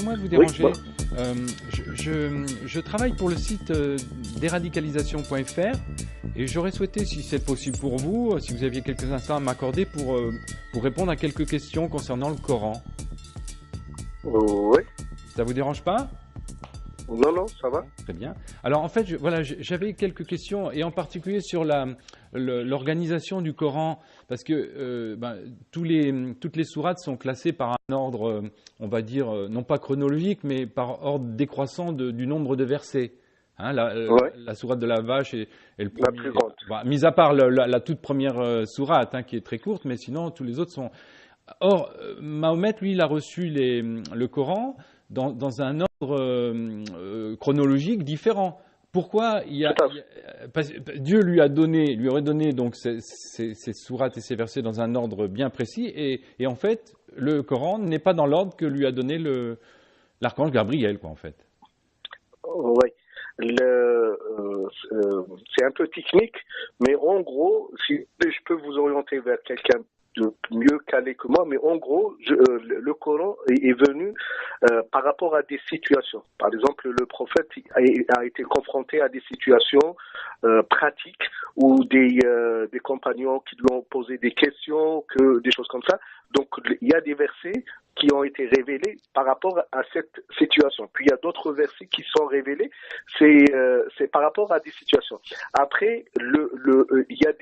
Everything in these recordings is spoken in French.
excusez-moi de vous Oui, déranger. bon. Je travaille pour le site déradicalisation.fr et j'aurais souhaité, si c'est possible pour vous, si vous aviez quelques instants à m'accorder pour répondre à quelques questions concernant le Coran. Oui. Ça vous dérange pas ? Non, non, ça va. Très bien. Alors en fait, j'avais quelques questions et en particulier sur l'organisation du Coran, parce que toutes les sourates sont classées par un ordre, on va dire, non pas chronologique, mais par ordre décroissant du nombre de versets. Hein, la sourate de la vache est le premier. La plus grande. Mis à part la toute première sourate, qui est très courte, mais sinon tous les autres sont. Or, Mahomet, lui, il a reçu le Coran dans un ordre chronologique différent. Pourquoi Dieu lui aurait donné donc ces sourates et ces versets dans un ordre bien précis, et en fait, le Coran n'est pas dans l'ordre que lui a donné l'archange Gabriel, quoi, en fait. Oui. C'est un peu technique, mais en gros, si je peux vous orienter vers quelqu'un de mieux calé que moi, mais en gros, le Coran est venu par rapport à des situations. Par exemple, le prophète a été confronté à des situations pratiques où des compagnons qui lui ont posé des questions, des choses comme ça. Donc, il y a des versets qui ont été révélés par rapport à cette situation. Puis il y a d'autres versets qui sont révélés, c'est par rapport à des situations. Après, il y a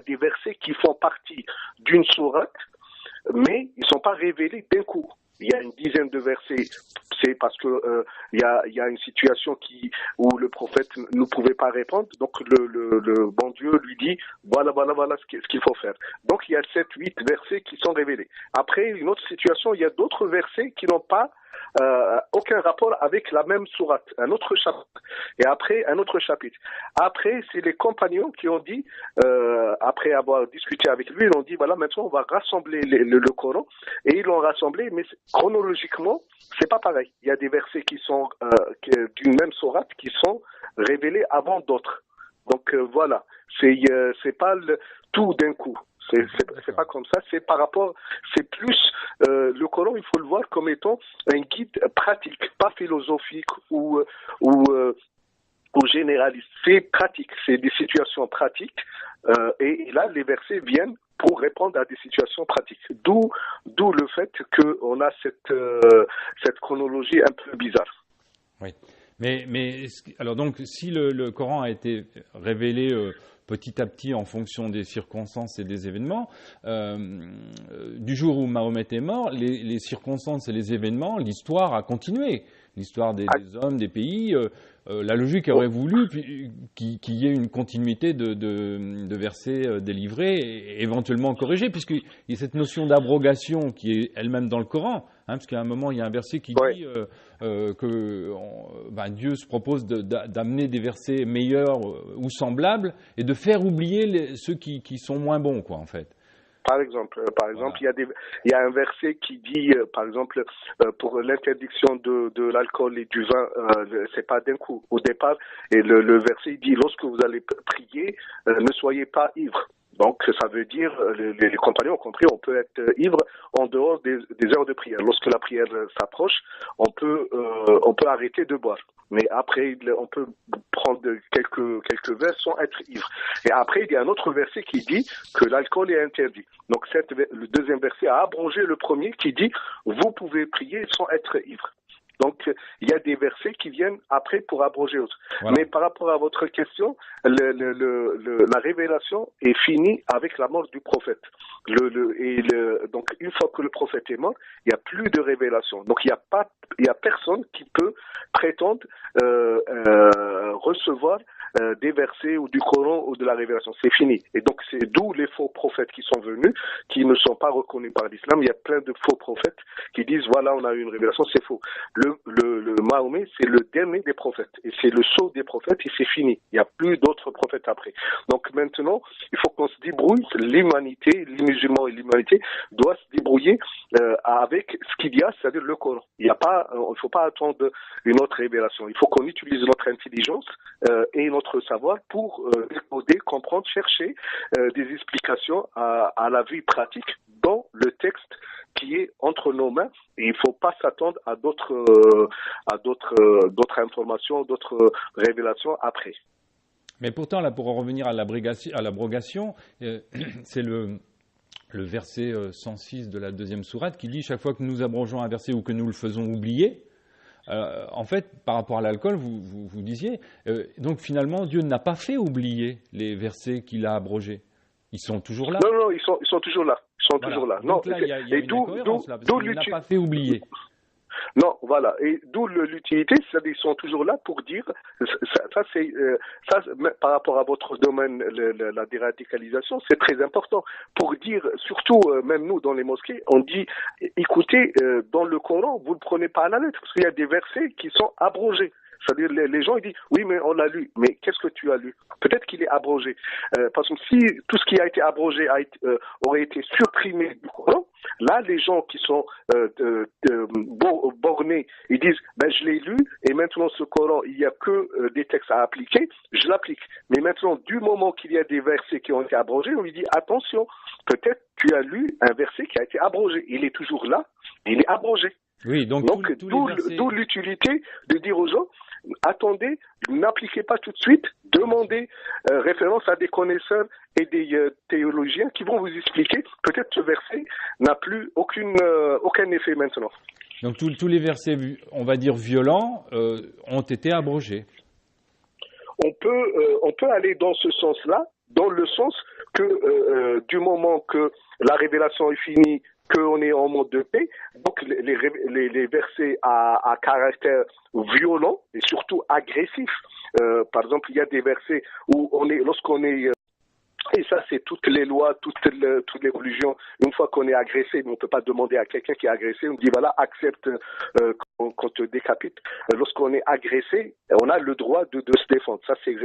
des versets qui font partie d'une sourate, mais ils sont pas révélés d'un coup. Il y a une dizaine de versets, c'est parce que il y a une situation où le prophète ne pouvait pas répondre, donc le bon Dieu lui dit voilà ce qu'il faut faire. Donc il y a 7-8 versets qui sont révélés. Après une autre situation, il y a d'autres versets qui n'ont pas aucun rapport avec la même sourate, un autre chapitre, et après un autre chapitre. Après, c'est les compagnons qui ont dit, après avoir discuté avec lui, ils ont dit voilà, maintenant on va rassembler le Coran, et ils l'ont rassemblé, mais chronologiquement, c'est pas pareil. Il y a des versets qui sont d'une même sourate qui sont révélés avant d'autres. Donc voilà, c'est pas tout d'un coup. C'est pas comme ça, c'est par rapport, c'est plus le Coran, il faut le voir comme étant un guide pratique, pas philosophique ou généraliste. C'est pratique, c'est des situations pratiques, et là les versets viennent pour répondre à des situations pratiques. D'où le fait qu'on a cette chronologie un peu bizarre. Oui. Mais alors donc, si le Coran a été révélé petit à petit en fonction des circonstances et des événements, du jour où Mahomet est mort, les circonstances et les événements, l'histoire a continué. L'histoire des hommes, des pays, la logique aurait voulu qu'il y ait une continuité de versets délivrés et éventuellement corrigés, puisqu'il y a cette notion d'abrogation qui est elle-même dans le Coran, parce qu'à un moment, il y a un verset qui dit que Dieu se propose d'amener des versets meilleurs ou semblables et de faire oublier ceux qui sont moins bons, quoi, en fait. Par exemple, il y a un verset qui dit, par exemple, pour l'interdiction de l'alcool et du vin, c'est pas d'un coup. Au départ, et le verset dit, lorsque vous allez prier, ne soyez pas ivres. Donc, ça veut dire, les compagnons ont compris, on peut être ivre en dehors des heures de prière. Lorsque la prière s'approche, on peut arrêter de boire. Mais après, on peut prendre quelques verres sans être ivre. Et après, il y a un autre verset qui dit que l'alcool est interdit. Donc, le deuxième verset a abrogé le premier qui dit, vous pouvez prier sans être ivre. Donc, il y a des versets qui viennent après pour abroger autres. Voilà. Mais par rapport à votre question, la révélation est finie avec la mort du prophète. Donc, une fois que le prophète est mort, il n'y a plus de révélation. Donc, il y a personne qui peut prétendre recevoir des versets ou du Coran ou de la révélation. C'est fini. Et donc, c'est d'où les faux prophètes qui sont venus, qui ne sont pas reconnus par l'islam. Il y a plein de faux prophètes qui disent, voilà, on a eu une révélation, c'est faux. Le Mahomet, c'est le dernier des prophètes. Et c'est le sceau des prophètes et c'est fini. Il n'y a plus d'autres prophètes après. Donc maintenant, il faut qu'on se débrouille. L'humanité, les musulmans et l'humanité doivent se débrouiller avec ce qu'il y a, c'est-à-dire le Coran. Il ne faut pas attendre une autre révélation. Il faut qu'on utilise notre intelligence et notre savoir pour décoder, comprendre, chercher des explications à la vie pratique dans le texte qui est entre nos mains et il ne faut pas s'attendre à d'autres informations, d'autres révélations après. Mais pourtant, là, pour en revenir à l'abrogation, c'est le verset 106 de la deuxième sourate qui dit chaque fois que nous abrogeons un verset ou que nous le faisons oublier, en fait, par rapport à l'alcool, vous disiez, donc finalement, Dieu n'a pas fait oublier les versets qu'il a abrogés. Ils sont toujours là. Non, ils sont toujours là. Ils sont toujours là. Donc là, il y a une incohérence là, parce qu'il n'a pas fait oublier. Non, voilà. Et d'où l'utilité, c'est-à-dire ils sont toujours là pour dire, ça, par rapport à votre domaine, la déradicalisation, c'est très important. Pour dire, surtout, même nous, dans les mosquées, on dit, écoutez, dans le Coran, vous ne le prenez pas à la lettre, parce qu'il y a des versets qui sont abrogés. C'est-à-dire, les gens, ils disent, oui, mais on l'a lu. Mais qu'est-ce que tu as lu? Peut-être qu'il est abrogé. Parce que si tout ce qui a été abrogé aurait été supprimé du Coran, là, les gens qui sont bornés, ils disent, ben, je l'ai lu, et maintenant, ce Coran, il n'y a que des textes à appliquer, je l'applique. Mais maintenant, du moment qu'il y a des versets qui ont été abrogés, on lui dit, attention, peut-être tu as lu un verset qui a été abrogé. Il est toujours là, il est abrogé. Oui, donc d'où l'utilité de dire aux gens, attendez, n'appliquez pas tout de suite, demandez référence à des connaisseurs et des théologiens qui vont vous expliquer, peut-être ce verset n'a plus aucun effet maintenant. Donc tous les versets, on va dire violents, ont été abrogés. On peut aller dans ce sens-là, dans le sens que du moment que la révélation est finie, qu'on est en mode de paix, donc les versets à caractère violent et surtout agressif. Par exemple, il y a des versets où lorsqu'on est et ça, c'est toutes les lois, toutes les religions. Une fois qu'on est agressé, on ne peut pas demander à quelqu'un qui est agressé, on dit voilà, accepte qu'on te décapite. Lorsqu'on est agressé, on a le droit de se défendre. Ça, c'est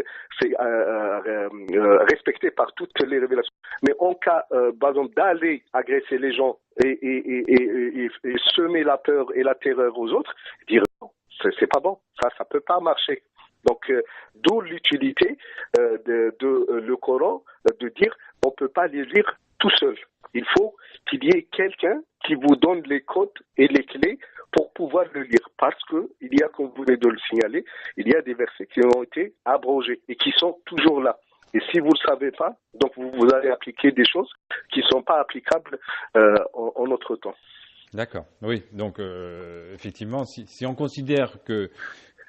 respecté par toutes les révélations. Mais en cas, par exemple, d'aller agresser les gens et semer la peur et la terreur aux autres, dire non, c'est pas bon, ça peut pas marcher. Donc, d'où l'utilité le Coran de dire on ne peut pas les lire tout seul. Il faut qu'il y ait quelqu'un qui vous donne les codes et les clés pour pouvoir le lire. Parce que il y a, comme vous venez de le signaler, il y a des versets qui ont été abrogés et qui sont toujours là. Et si vous ne le savez pas, donc vous allez appliquer des choses qui ne sont pas applicables en notre temps. D'accord, oui. Donc, effectivement, si on considère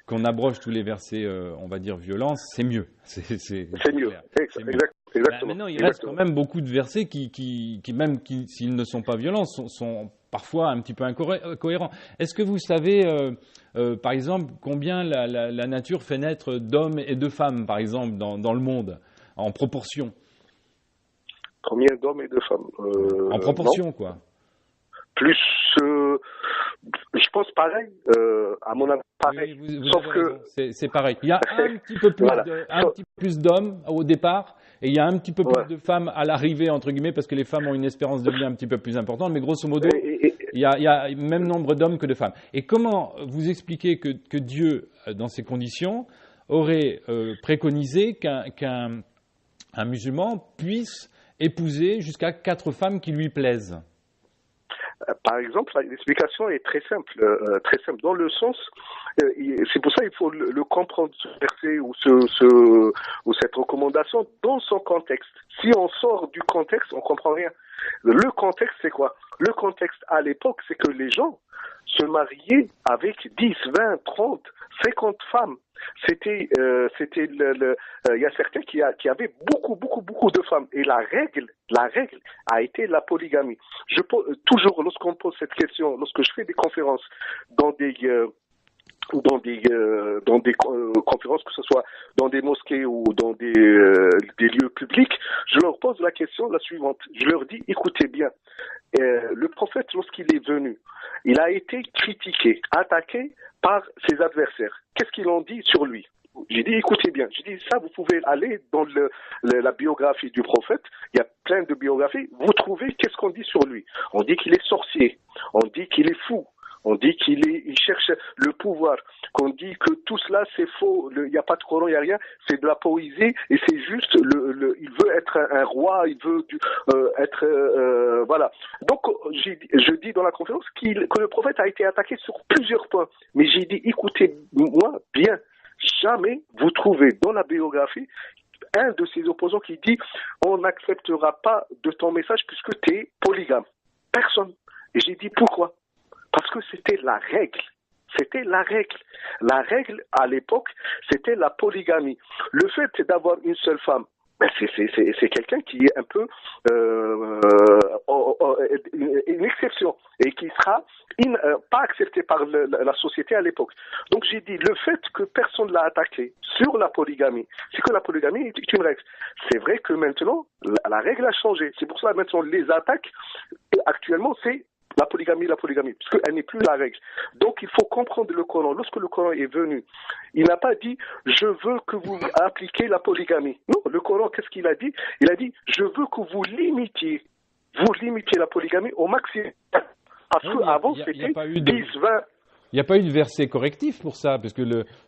qu'on abroge tous les versets, on va dire violents, c'est mieux. C'est mieux. Exactement. Maintenant, il reste quand même beaucoup de versets qui même s'ils ne sont pas violents, sont parfois un petit peu incohérents. Est-ce que vous savez, par exemple, combien la nature fait naître d'hommes et de femmes, par exemple, dans le monde, en proportion? Combien d'hommes et de femmes En proportion, non. Quoi. Plus, je pense pareil, à mon avis pareil. Oui, sauf que c'est pareil. Il y a un petit peu plus, voilà. un petit peu plus d'hommes au départ, et il y a un petit peu plus de femmes à l'arrivée, entre guillemets, parce que les femmes ont une espérance de vie un petit peu plus importante, mais grosso modo, il y a le même nombre d'hommes que de femmes. Et comment vous expliquez que Dieu, dans ces conditions, aurait préconisé qu'un musulman puisse épouser jusqu'à 4 femmes qui lui plaisent? Par exemple, l'explication est très simple, dans le sens, c'est pour ça qu'il faut le comprendre, ce verset ou cette recommandation dans son contexte. Si on sort du contexte, on comprend rien. Le contexte, c'est quoi? Le contexte à l'époque, c'est que les gens se mariaient avec 10, 20, 30, 50 femmes. Il y a certains qui avaient beaucoup de femmes. Et la règle a été la polygamie. Toujours, lorsqu'on pose cette question, lorsque je fais des conférences dans des conférences, que ce soit dans des mosquées ou dans des lieux publics, je leur pose la question la suivante. Je leur dis, écoutez bien, le prophète, lorsqu'il est venu, il a été critiqué, attaqué par ses adversaires. Qu'est-ce qu'ils ont dit sur lui? J'ai dit, écoutez bien, j'ai dit, ça, vous pouvez aller dans la biographie du prophète, il y a plein de biographies, vous trouvez qu'est-ce qu'on dit sur lui. On dit qu'il est sorcier, on dit qu'il est fou, on dit il cherche le pouvoir, qu'on dit que tout cela c'est faux, il n'y a pas de Coran, il n'y a rien, c'est de la poésie et c'est juste il veut être un roi, il veut être voilà. Donc je dis dans la conférence que le prophète a été attaqué sur plusieurs points, mais j'ai dit écoutez-moi bien, jamais vous trouvez dans la biographie un de ses opposants qui dit on n'acceptera pas de ton message puisque tu es polygame. Personne. Et j'ai dit pourquoi? Parce que c'était la règle. C'était la règle. La règle à l'époque, c'était la polygamie. Le fait d'avoir une seule femme, c'est quelqu'un qui est un peu une exception et qui sera pas accepté par la société à l'époque. Donc j'ai dit le fait que personne ne l'a attaqué sur la polygamie, c'est que la polygamie est une règle. C'est vrai que maintenant la règle a changé. C'est pour ça maintenant les attaques actuellement c'est la polygamie, puisqu'elle n'est plus la règle. Donc il faut comprendre le Coran. Lorsque le Coran est venu, il n'a pas dit « je veux que vous appliquiez la polygamie ». Non, le Coran, qu'est-ce qu'il a dit? Il a dit « je veux que vous limitiez la polygamie au maximum ». Parce qu'avant, c'était 10, 20... Il n'y a pas eu de verset correctif pour ça, parce que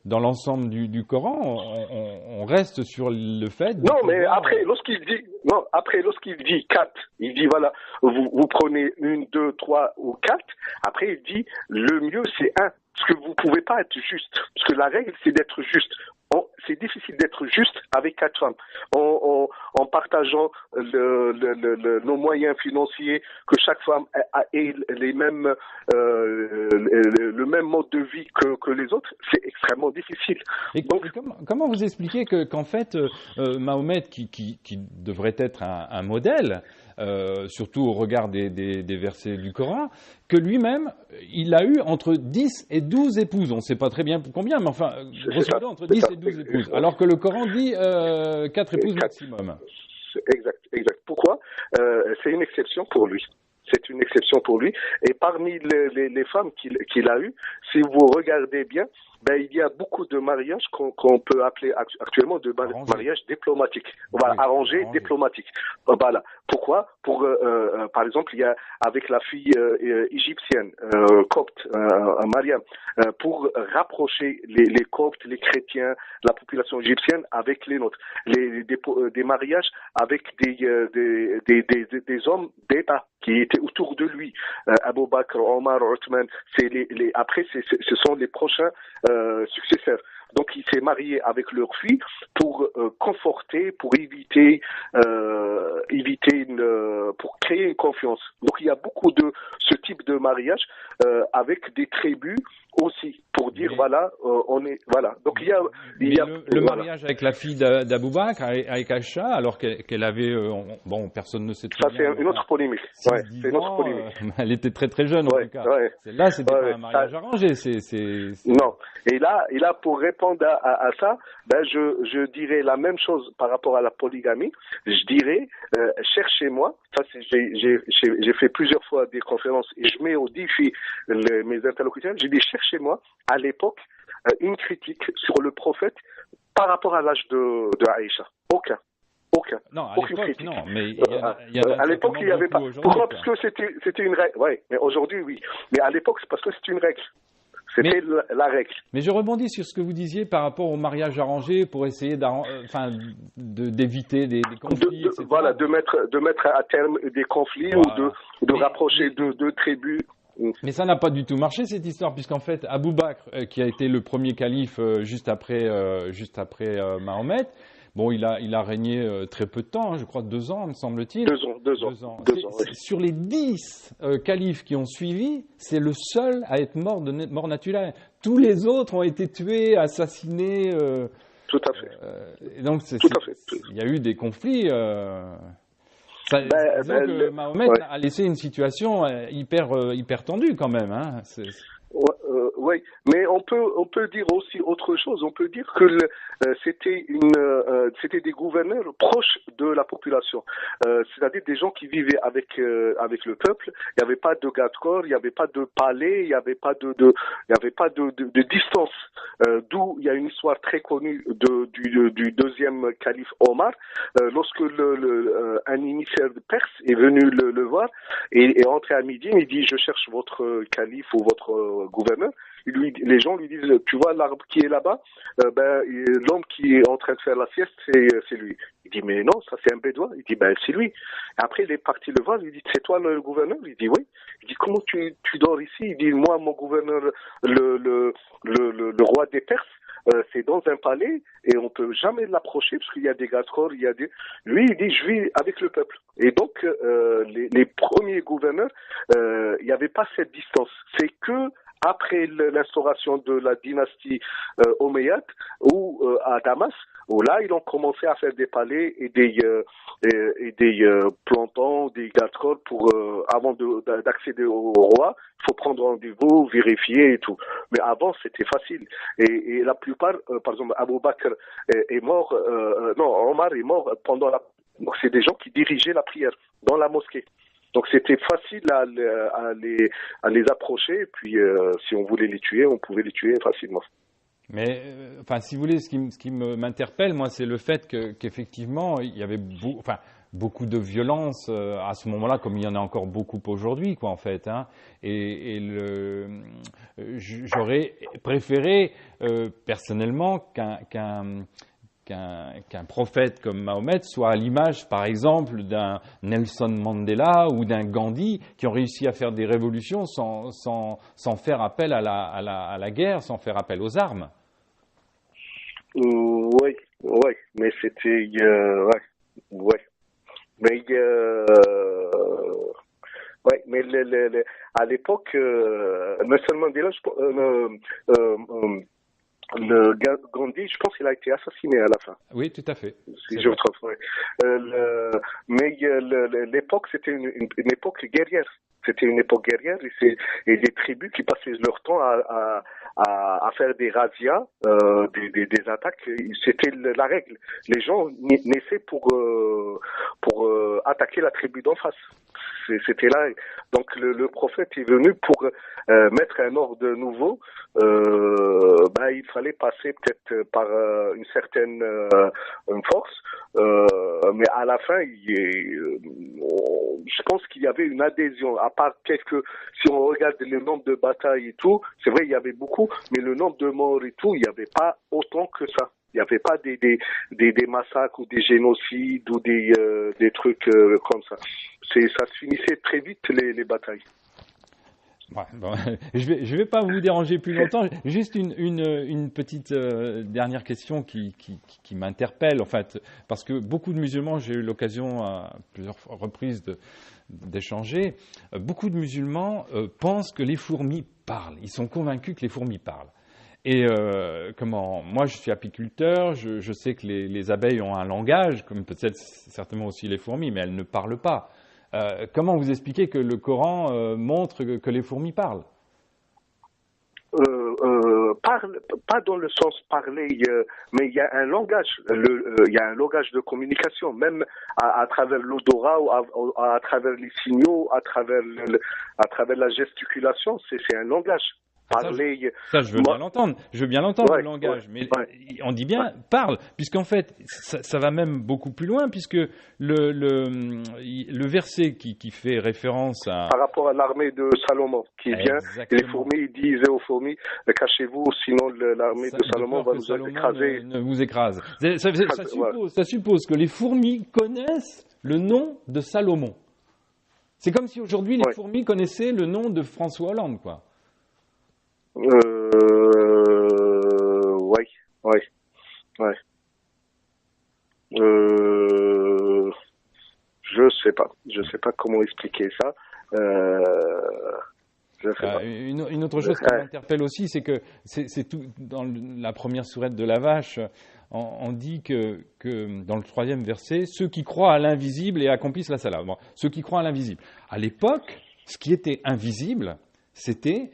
dans l'ensemble du Coran, on reste sur le fait de... Non, mais après, lorsqu'il dit 4, il dit voilà, vous prenez 1, 2, 3 ou 4, après il dit le mieux c'est 1, parce que vous ne pouvez pas être juste, parce que la règle c'est d'être juste. C'est difficile d'être juste avec 4 femmes. En partageant nos moyens financiers, que chaque femme ait le même mode de vie que les autres, c'est extrêmement difficile. Et comment vous expliquez qu'en fait, Mahomet, qui devrait être un modèle, surtout au regard des versets du Coran, que lui-même, il a eu entre 10 et 12 épouses. On ne sait pas très bien combien, mais enfin, grosso modo, entre 10 et 12 épouses. Alors que le Coran dit 4 épouses maximum. Exact. Pourquoi? C'est une exception pour lui. C'est une exception pour lui. Et parmi les femmes qu'il a eues, si vous regardez bien, il y a beaucoup de mariages qu'on peut appeler actuellement de mariages diplomatiques. Voilà, arrangés, diplomatiques. Voilà. Pourquoi? Par exemple, il y a avec la fille égyptienne, copte, Mariam, pour rapprocher les coptes, les chrétiens, la population égyptienne avec les nôtres. Des mariages avec des hommes d'État qui étaient autour de lui. Abu Bakr, Omar, Othman, après ce sont les prochains successeurs. Donc il s'est marié avec leur fille pour conforter, pour éviter pour créer une confiance. Donc il y a beaucoup de ce type de mariage avec des tribus aussi pour dire voilà on est voilà. Donc il y a le mariage avec la fille d'Abou Bakr avec Aïcha alors qu'elle avait personne ne sait très bien. Ça c'est une autre polémique. Ouais, c'est une autre polémique. Elle était très très jeune en tout cas. Ouais. Là c'était pas un mariage arrangé, Non. Et là pour répondre à ça, je dirais la même chose par rapport à la polygamie. Je dirais cherchez-moi. Ça j'ai fait plusieurs fois des conférences et je mets au défi mes interlocuteurs. J'ai dit cherchez-moi à l'époque une critique sur le prophète par rapport à l'âge de Aïcha. Aucun. Non, à aucune l'époque, critique. non, mais à l'époque, il n'y avait pas. Pourquoi? Parce que c'était une règle. Oui, mais aujourd'hui, oui. Mais à l'époque, c'est parce que c'est une règle. C'était la règle. Mais je rebondis sur ce que vous disiez par rapport au mariage arrangé pour essayer d'éviter des conflits, etc. Voilà, de mettre à terme des conflits voilà. ou de rapprocher deux tribus. Mais ça n'a pas du tout marché cette histoire, puisqu'en fait, Abou Bakr, qui a été le premier calife juste après Mahomet, il a régné très peu de temps, je crois 2 ans, me semble-t-il. 2 ans. Oui. Sur les 10 califes qui ont suivi, c'est le seul à être mort de mort naturelle. Tous les autres ont été tués, assassinés. Tout à fait. Donc, il y a eu des conflits. Mahomet a laissé une situation hyper tendue quand même. Hein. Oui, mais on peut dire aussi autre chose. On peut dire que c'était des gouverneurs proches de la population, c'est-à-dire des gens qui vivaient avec le peuple. Il n'y avait pas de garde corps, il n'y avait pas de palais, il n'y avait pas il y avait pas de distance. D'où il y a une histoire très connue du deuxième calife Omar, lorsque un émissaire perse est venu le voir et est entré à midi, il dit je cherche votre calife ou votre gouverneur. Les gens lui disent tu vois l'arbre qui est là-bas, l'homme qui est en train de faire la sieste c'est lui. Il dit mais non, ça c'est un bédouin. Il dit ben c'est lui. Après il est parti le voir, il dit c'est toi le gouverneur. Il dit oui. Il dit comment tu dors ici? Il dit moi mon gouverneur le roi des Perses, c'est dans un palais et on peut jamais l'approcher parce qu'il y a des gardes-corps, lui il dit je vis avec le peuple. Et donc les premiers gouverneurs, il n'y avait pas cette distance. C'est que après l'instauration de la dynastie omeyyade ou à Damas, où là ils ont commencé à faire des palais et des plantons, des garde-corps pour avant d'accéder au roi, il faut prendre rendez-vous, vérifier et tout. Mais avant c'était facile. Et la plupart, par exemple, Abou Bakr est mort, Omar est mort pendant donc c'est des gens qui dirigeaient la prière dans la mosquée. Donc c'était facile à les approcher, et puis si on voulait les tuer, on pouvait les tuer facilement. Mais, si vous voulez, ce qui m'interpelle, moi, c'est le fait qu'effectivement, il y avait beaucoup de violence à ce moment-là, comme il y en a encore beaucoup aujourd'hui, quoi, en fait. Hein. J'aurais préféré, personnellement, qu'un prophète comme Mahomet soit à l'image, par exemple, d'un Nelson Mandela ou d'un Gandhi qui ont réussi à faire des révolutions sans faire appel à la guerre, sans faire appel aux armes. Oui, mais c'était mais à l'époque Nelson Mandela, le Gandhi, je pense qu'il a été assassiné à la fin. Oui, tout à fait. Si je me trompe, oui. Mais l'époque, c'était une époque guerrière. C'était une époque guerrière et des tribus qui passaient leur temps à faire des razzias, des attaques. C'était la règle. Les gens naissaient pour attaquer la tribu d'en face. C'était là. Donc le prophète est venu pour mettre un ordre nouveau. Il fallait passer peut-être par une certaine force, mais à la fin, je pense qu'il y avait une adhésion. À part si on regarde le nombre de batailles et tout, c'est vrai il y avait beaucoup, mais le nombre de morts et tout, il n'y avait pas autant que ça. Il n'y avait pas des massacres ou des génocides ou des trucs comme ça. Ça se finissait très vite les batailles. Ouais, bon, je vais pas vous déranger plus longtemps. Juste une petite dernière question qui m'interpelle en fait, parce que beaucoup de musulmans, j'ai eu l'occasion à plusieurs reprises d'échanger. Beaucoup de musulmans pensent que les fourmis parlent. Ils sont convaincus que les fourmis parlent. Et moi je suis apiculteur, je sais que les abeilles ont un langage, comme peut-être certainement aussi les fourmis, mais elles ne parlent pas. Comment vous expliquez que le Coran montre que les fourmis parlent? Pas dans le sens parler, mais il y a un langage, il y a un langage de communication, même à travers l'odorat, ou à travers les signaux, à travers la gesticulation, c'est un langage. Ça, je veux bien l'entendre. Je veux bien l'entendre, le langage. Mais on dit bien parle, puisqu'en fait, ça va même beaucoup plus loin, puisque le verset qui fait référence à... Par rapport à l'armée de Salomon, qui vient, et les fourmis disaient aux fourmis, cachez-vous, sinon l'armée de Salomon va vous écraser. Ne vous écrase. Ça suppose que les fourmis connaissent le nom de Salomon. C'est comme si aujourd'hui, les fourmis connaissaient le nom de François Hollande, quoi. Ouais. Je sais pas comment expliquer ça. Une autre chose qui m'interpelle aussi, c'est que c'est tout dans la première sourate de la Vache. On dit que dans le 3e verset, ceux qui croient à l'invisible et accomplissent la salat. Bon, ceux qui croient à l'invisible. À l'époque, ce qui était invisible, c'était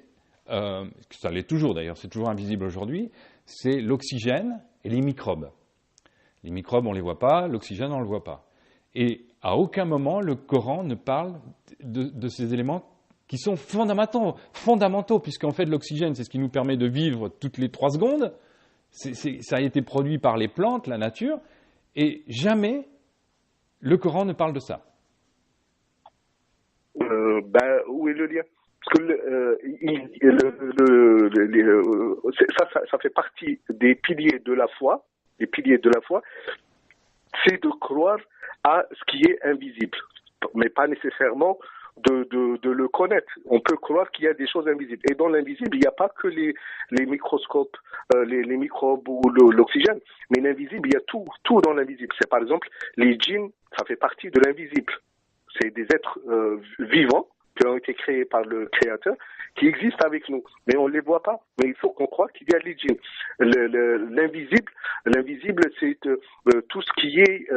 ça l'est toujours d'ailleurs, c'est toujours invisible aujourd'hui, c'est l'oxygène et les microbes. Les microbes, on ne les voit pas, l'oxygène, on ne le voit pas. Et à aucun moment, le Coran ne parle de ces éléments qui sont fondamentaux, puisqu'en fait, l'oxygène, c'est ce qui nous permet de vivre toutes les 3 secondes. Ça a été produit par les plantes, la nature, et jamais le Coran ne parle de ça. Où est le lien? Parce que ça fait partie des piliers de la foi. Les piliers de la foi, c'est de croire à ce qui est invisible, mais pas nécessairement de le connaître. On peut croire qu'il y a des choses invisibles. Et dans l'invisible, il n'y a pas que les microscopes, les microbes ou l'oxygène, mais l'invisible, il y a tout dans l'invisible. C'est par exemple les djinns, ça fait partie de l'invisible. C'est des êtres vivants qui ont été créés par le Créateur, qui existent avec nous, mais on ne les voit pas. Mais il faut qu'on croie qu'il y a les djinns. L'invisible, c'est tout ce qui est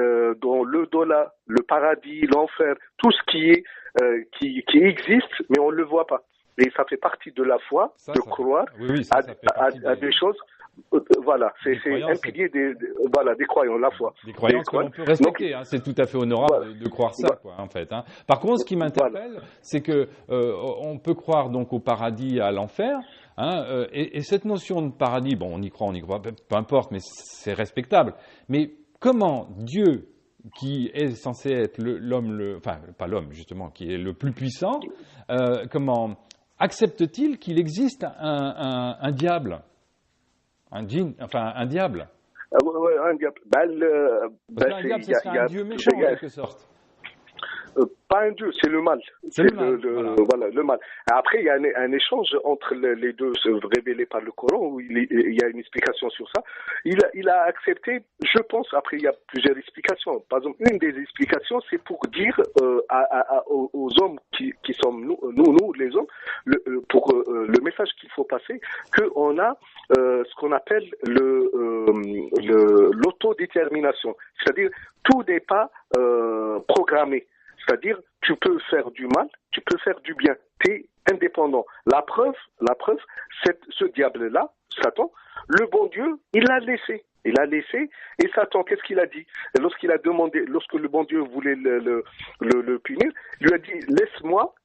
dans l'au-delà, le paradis, l'enfer, tout ce qui existe, mais on ne le voit pas. Et ça fait partie de la foi, de croire à des choses. Voilà, c'est un pilier des croyants, la foi. Des croyances que l'on peut respecter, c'est tout à fait honorable de croire ça, en fait. Par contre, ce qui m'interpelle, c'est que on peut croire donc au paradis, à l'enfer, et cette notion de paradis, bon, on y croit, peu importe, mais c'est respectable. Mais comment Dieu, qui est censé être pas l'homme justement, qui est le plus puissant, comment accepte-t-il qu'il existe un diable? Un diable. Un diable. Parce qu'un diable, ce serait un dieu méchant, en quelque sorte. Pas un dieu, c'est le mal. C'est le mal. Voilà, le mal. Après, il y a un échange entre les deux révélés par le Coran, où il y a une explication sur ça. Il a accepté, je pense, après il y a plusieurs explications. Par exemple, une des explications, c'est pour dire aux hommes qui sommes nous les hommes, pour le message qu'il faut passer, qu'on a ce qu'on appelle l'autodétermination. C'est-à-dire, tout n'est pas programmé. C'est-à-dire, tu peux faire du mal, tu peux faire du bien. Tu es indépendant. La preuve, ce diable-là, Satan, le bon Dieu, il l'a laissé. Il l'a laissé, et Satan, qu'est-ce qu'il a dit? Lorsque le bon Dieu voulait le punir, il lui a dit, laisse-moi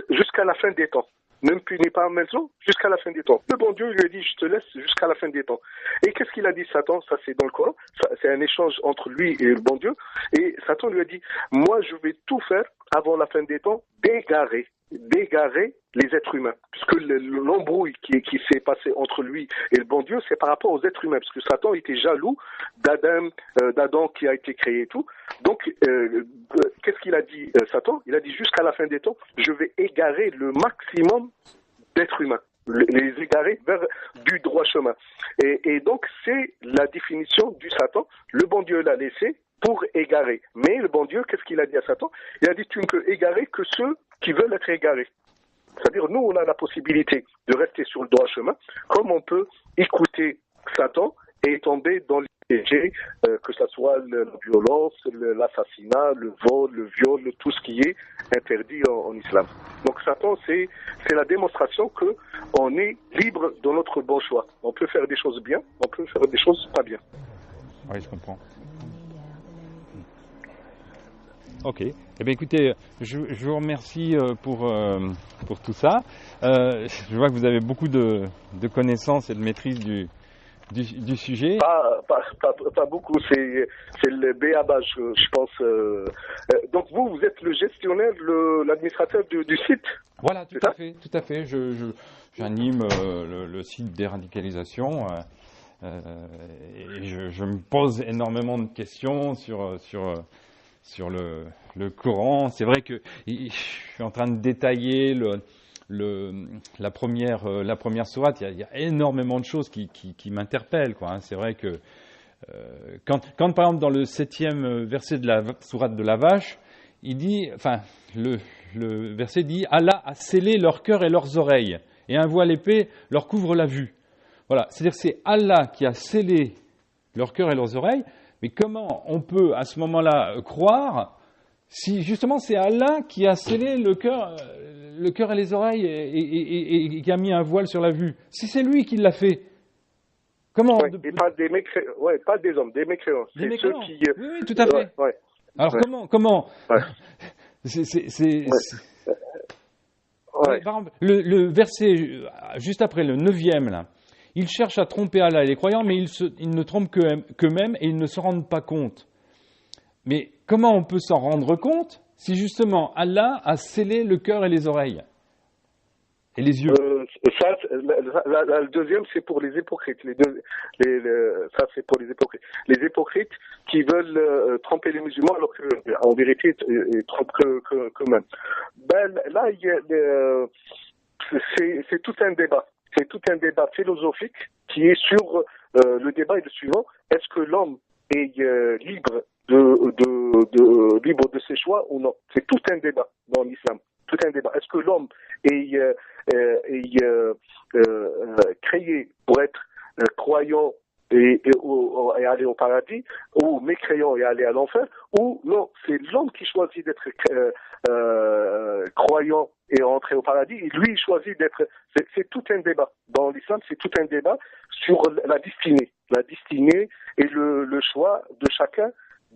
jusqu'à la fin des temps. Ne me punis pas maintenant, jusqu'à la fin des temps. Le bon Dieu lui a dit, je te laisse jusqu'à la fin des temps. Et qu'est-ce qu'il a dit, Satan? Ça, c'est dans le Coran. C'est un échange entre lui et le bon Dieu. Et Satan lui a dit, moi, je vais tout faire avant la fin des temps, d'égarer les êtres humains. Puisque l'embrouille qui s'est passé entre lui et le bon Dieu, c'est par rapport aux êtres humains. Parce que Satan était jaloux d'Adam qui a été créé et tout. Donc, qu'est-ce qu'il a dit, Satan? Il a dit, jusqu'à la fin des temps, je vais égarer le maximum d'êtres humains. Les égarer vers du droit chemin. Et donc, c'est la définition du Satan. Le bon Dieu l'a laissé pour égarer. Mais le bon Dieu, qu'est-ce qu'il a dit à Satan? Il a dit, tu ne peux égarer que ceux qui veulent être égarés. C'est-à-dire, nous, on a la possibilité de rester sur le droit chemin, comme on peut écouter Satan et tomber dans les péchés, que ce soit la violence, l'assassinat, le vol, le viol, tout ce qui est interdit en islam. Donc Satan, c'est la démonstration qu'on est libre dans notre bon choix. On peut faire des choses bien, on peut faire des choses pas bien. Oui, je comprends. Ok. Eh bien, écoutez, je vous remercie pour tout ça. Je vois que vous avez beaucoup de connaissances et de maîtrise du sujet. Pas beaucoup, c'est le BABA, je pense. Donc vous êtes le gestionnaire, l'administrateur du site? Voilà, tout à fait. J'anime le site Déradicalisation. Et je me pose énormément de questions sur le Coran. C'est vrai que je suis en train de détailler la première sourate. Il y a énormément de choses qui m'interpellent, quoi. C'est vrai que quand par exemple dans le 7e verset de la sourate de la vache, il dit, le verset dit, Allah a scellé leur cœur et leurs oreilles, et un voile épais leur couvre la vue. Voilà, c'est-à-dire que c'est Allah qui a scellé leur cœur et leurs oreilles. Mais comment on peut à ce moment-là croire si justement c'est Allah qui a scellé le cœur, le cœur et les oreilles et qui a mis un voile sur la vue. Si c'est lui qui l'a fait, comment... Et pas des mécréants, pas des hommes, des mécréants. Des mécréants. Ceux qui... Oui, tout à fait. Alors comment Ouais. Par exemple, le verset juste après, le 9e, là, ils cherchent à tromper Allah et les croyants, mais ils ne trompent qu'eux-mêmes et ils ne se rendent pas compte. Mais comment on peut s'en rendre compte si justement Allah a scellé le cœur et les oreilles et les yeux? Le deuxième, c'est pour les hypocrites. Ça, c'est pour les hypocrites. Les hypocrites qui veulent tromper les musulmans alors qu'en vérité, ils trompent qu'eux-mêmes. Là, c'est tout un débat. C'est tout un débat philosophique qui est sur le débat est le suivant. Est-ce que l'homme est libre libre de ses choix ou non? C'est tout un débat dans l'islam. Tout un débat. Est-ce que l'homme est créé pour être croyant et aller au paradis, ou mécréant et aller à l'enfer, ou non, c'est l'homme qui choisit d'être croyant et entrer au paradis, et lui il choisit d'être... C'est tout un débat. Dans l'islam, c'est tout un débat sur la destinée et le choix de chacun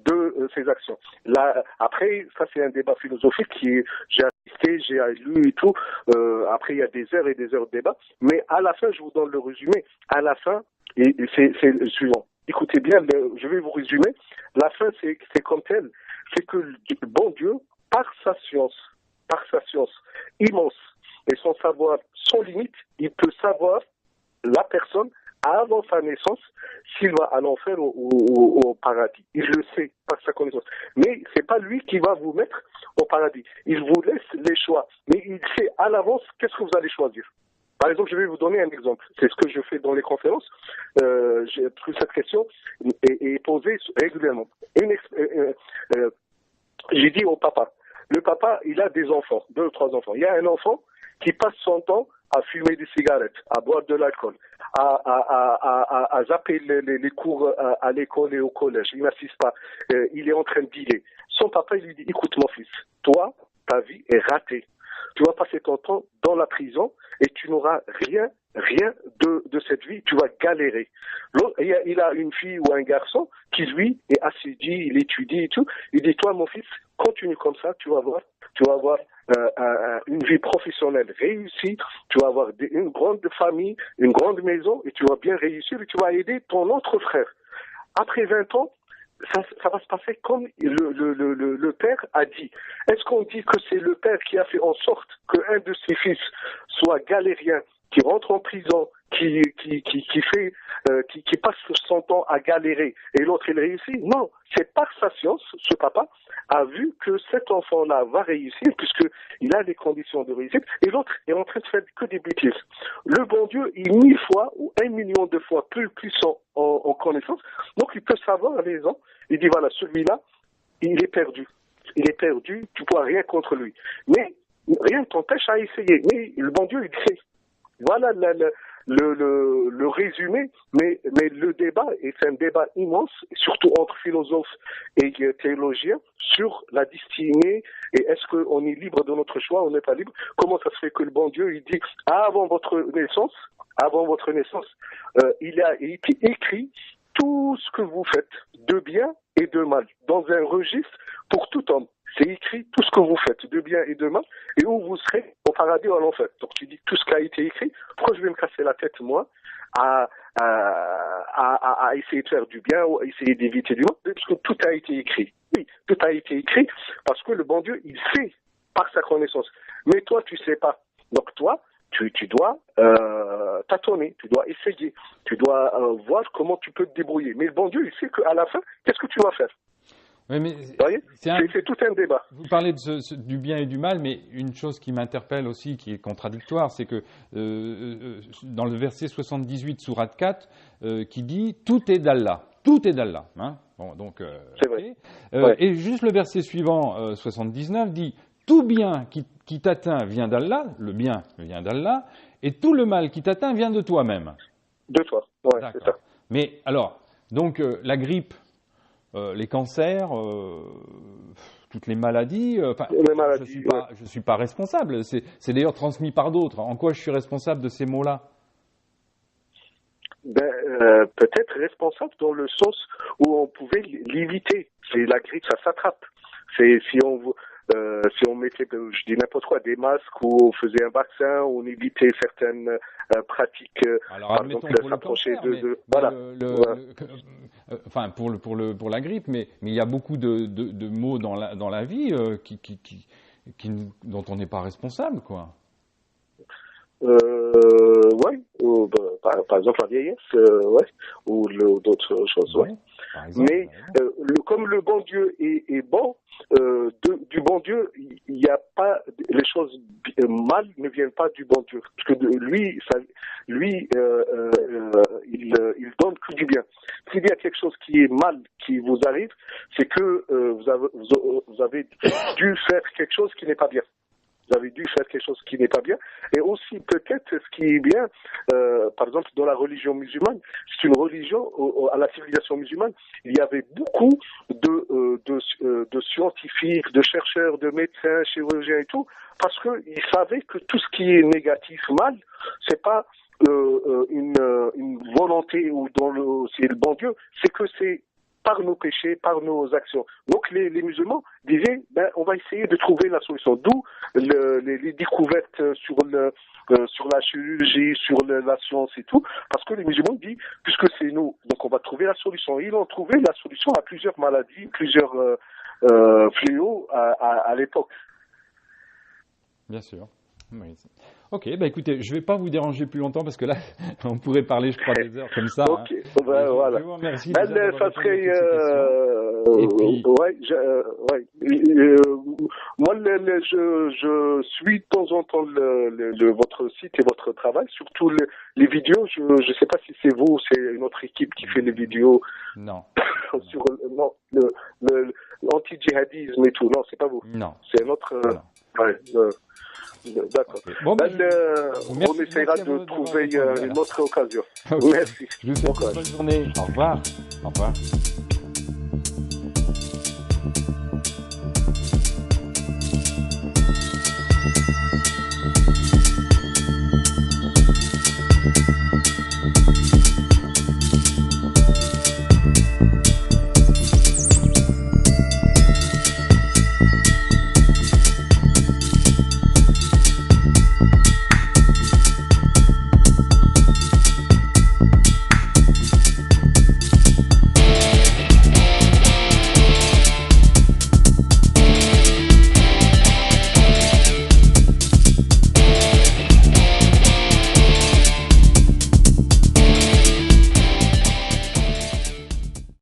de ses actions. Là, après, ça c'est un débat philosophique j'ai assisté, j'ai lu et tout. Après, il y a des heures et des heures de débat. Mais à la fin, je vous donne le résumé. À la fin, et c'est le suivant. Écoutez bien, je vais vous résumer. La fin, c'est comme tel. C'est que le bon Dieu, par sa science immense et son savoir sans limite, il peut savoir la personne avant sa naissance s'il va à l'enfer ou au paradis. Il le sait par sa connaissance. Mais c'est pas lui qui va vous mettre au paradis. Il vous laisse les choix. Mais il sait à l'avance qu'est-ce que vous allez choisir. Par exemple, je vais vous donner un exemple. C'est ce que je fais dans les conférences. Cette question est posée régulièrement. J'ai dit au papa, le papa, il a des enfants, 2 ou 3 enfants. Il y a un enfant qui passe son temps à fumer des cigarettes, à boire de l'alcool, à zapper les cours à l'école et au collège. Il n'assiste pas. Il est en train de dealer. Son papa, il lui dit, écoute mon fils, toi, ta vie est ratée. Tu vas passer ton temps dans la prison et tu n'auras rien de cette vie, tu vas galérer. Il a une fille ou un garçon qui, lui, est assidu, il étudie et tout. Il dit, toi, mon fils, continue comme ça, tu vas voir une vie professionnelle réussie, tu vas avoir une grande famille, une grande maison, et tu vas bien réussir et tu vas aider ton autre frère. Après 20 ans, ça va se passer comme le père a dit. Est-ce qu'on dit que c'est le père qui a fait en sorte qu'un de ses fils soit galérien, qui rentre en prison, qui passe son temps à galérer et l'autre il réussit? Non, c'est par sa science, ce papa a vu que cet enfant-là va réussir puisqu'il a les conditions de réussite et l'autre est en train de faire que des bêtises. Le bon Dieu est 1000 fois ou 1 million de fois plus puissant en connaissance, donc il peut savoir à les gens, il dit voilà, celui-là, il est perdu. Il est perdu, tu ne pourras rien contre lui. Mais rien ne t'empêche à essayer. Mais le bon Dieu, il sait. Voilà le résumé, mais le débat est un débat immense, surtout entre philosophes et théologiens, sur la destinée et est-ce qu'on est libre de notre choix ou on n'est pas libre. Comment ça se fait que le bon Dieu, il dit, avant votre naissance, il a été écrit tout ce que vous faites, de bien et de mal, dans un registre pour tout homme. C'est écrit tout ce que vous faites, de bien et de mal, et où vous serez au paradis ou à l'enfer. Donc tu dis tout ce qui a été écrit, pourquoi je vais me casser la tête, moi, à essayer de faire du bien ou à essayer d'éviter du mal? Parce que tout a été écrit. Oui, tout a été écrit parce que le bon Dieu, il sait par sa connaissance. Mais toi, tu sais pas. Donc toi, tu dois tâtonner, tu dois essayer, tu dois voir comment tu peux te débrouiller. Mais le bon Dieu, il sait qu'à la fin, qu'est-ce que tu vas faire? Oui, mais c'est tout un débat. Vous parlez du bien et du mal, mais une chose qui m'interpelle aussi, qui est contradictoire, c'est que dans le verset 78, sourate 4, qui dit « Tout est d'Allah ». Tout est d'Allah. Hein, bon, donc, c'est vrai. Ouais. Et juste le verset suivant, 79, dit « Tout bien qui t'atteint vient d'Allah, le bien vient d'Allah, et tout le mal qui t'atteint vient de toi-même. » De toi, ouais, c'est ça. Mais alors, donc la grippe, les cancers, toutes les maladies. Les maladies, je suis pas responsable. C'est d'ailleurs transmis par d'autres. En quoi je suis responsable de ces maux-là? Peut-être responsable dans le sens où on pouvait l'éviter. C'est la grippe, ça s'attrape. C'est si on mettait, je dis n'importe quoi, des masques ou on faisait un vaccin, on évitait certaines pratiques. Alors, par admettons exemple, pour le s'approcher cancer, voilà. Enfin, pour la grippe, mais il y a beaucoup de maux dans la vie dont on n'est pas responsable, quoi. Ouais, par exemple la vieillesse, ouais, ou d'autres choses, ouais. Par exemple, mais comme le bon Dieu est bon, du bon Dieu, il n'y a pas les choses mal ne viennent pas du bon Dieu, parce que lui, il donne que du bien. S'il y a quelque chose qui est mal qui vous arrive, c'est que vous avez dû faire quelque chose qui n'est pas bien. Vous avez dû faire quelque chose qui n'est pas bien. Et aussi, peut-être, ce qui est bien, par exemple, dans la religion musulmane, c'est une religion, à la civilisation musulmane, il y avait beaucoup de scientifiques, de chercheurs, de médecins, chirurgiens et tout, parce qu'ils savaient que tout ce qui est négatif, mal, c'est pas une volonté ou c'est le bon Dieu, c'est que c'est par nos péchés, par nos actions. Donc les musulmans disaient, on va essayer de trouver la solution. D'où les découvertes sur la chirurgie, sur la science et tout, parce que les musulmans disent, puisque c'est nous, donc on va trouver la solution. Et ils ont trouvé la solution à plusieurs maladies, plusieurs fléaux à l'époque. Bien sûr. Oui. Ok, écoutez, je ne vais pas vous déranger plus longtemps parce que là, on pourrait parler, je crois, des heures comme ça. Ok, voilà. Je vous remercie. Ça serait, moi, je suis de temps en temps votre site et votre travail, surtout les vidéos. Je ne sais pas si c'est vous ou c'est une autre équipe qui fait les vidéos. Non. Sur l'anti-djihadisme et tout. Non, c'est pas vous. Non. C'est un autre. D'accord. Okay. Bon, on essaiera de trouver une autre occasion. Okay. Merci. Je vous souhaite une bonne journée. Au revoir. Au revoir.